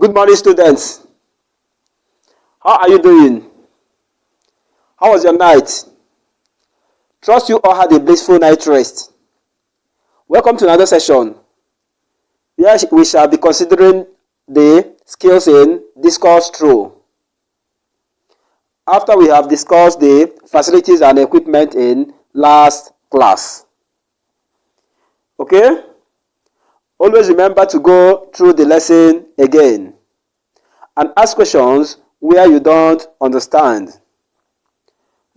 Good morning, students. How are you doing? How was your night? Trust you all had a blissful night rest. Welcome to another session where we shall be considering the skills in discourse through. After we have discussed the facilities and equipment in last class. Okay? Always remember to go through the lesson again and ask questions where you don't understand.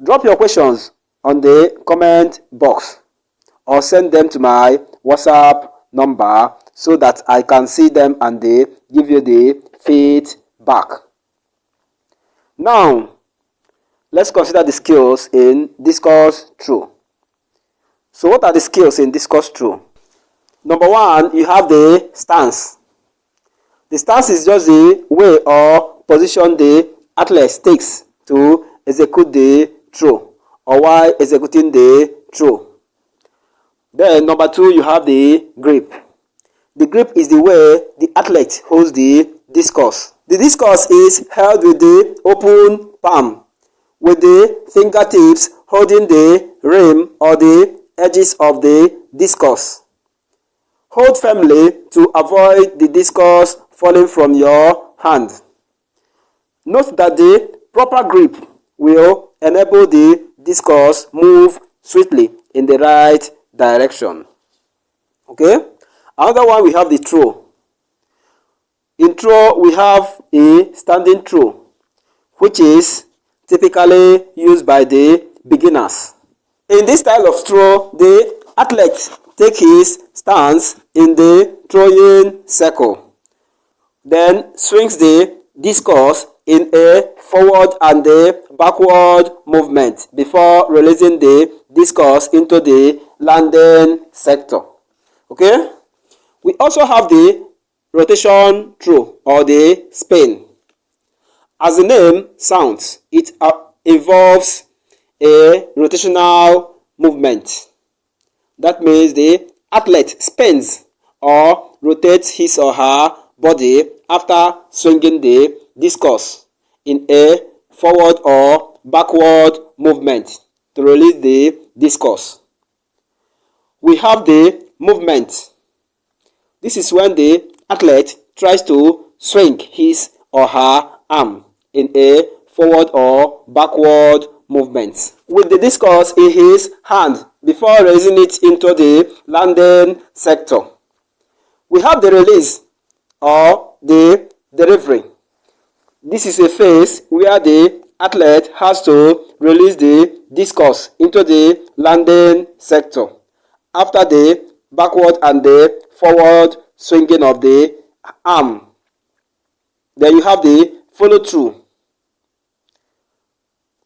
Drop your questions on the comment box or send them to my WhatsApp number so that I can see them and they give you the feedback. Now, let's consider the skills in discourse through. So what are the skills in discourse through? Number one, you have the stance. The stance is just the way or position the athlete takes to execute the throw or while executing the throw. Then number two, you have the grip. The grip is the way the athlete holds the discus. The discus is held with the open palm, with the fingertips holding the rim or the edges of the discus. Hold firmly to avoid the discus falling from your hand. Note that the proper grip will enable the discus move swiftly in the right direction. Okay? Another one, we have the throw. In throw, we have a standing throw, which is typically used by the beginners. In this style of throw, the athlete takes his stance in the throwing circle, then swings the discus in a forward and a backward movement before releasing the discus into the landing sector. Okay? We also have the rotation throw or the spin. As the name sounds, it involves a rotational movement. That means the athlete spins or rotates his or her body after swinging the discus in a forward or backward movement to release the discus. We have the movement. This is when the athlete tries to swing his or her arm in a forward or backward movement with the discus in his hand before raising it into the landing sector. We have the release or the delivery. This is a phase where the athlete has to release the discus into the landing sector after the backward and the forward swinging of the arm. Then you have the follow through.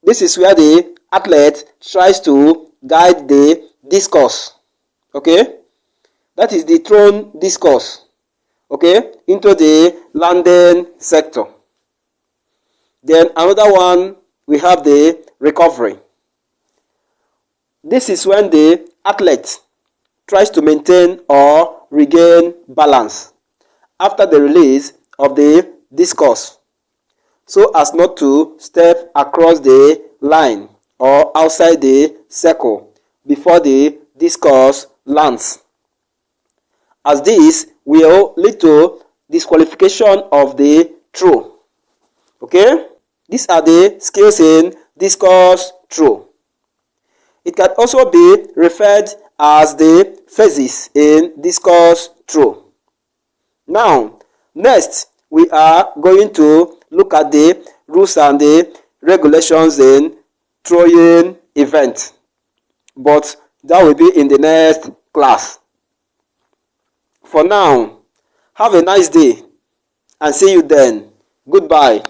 This is where the athlete tries to guide the discus, okay? That is the thrown discus, okay, into the landing sector. Then another one, we have the recovery. This is when the athlete tries to maintain or regain balance after the release of the discus, so as not to step across the line or outside the circle before the discus lands, as this will lead to disqualification of the throw. Okay? These are the skills in discus throw. It can also be referred as the phases in discus throw. Now, next we are going to look at the rules and the regulations in throwing event, but that will be in the next class. For now, have a nice day and see you then. Goodbye.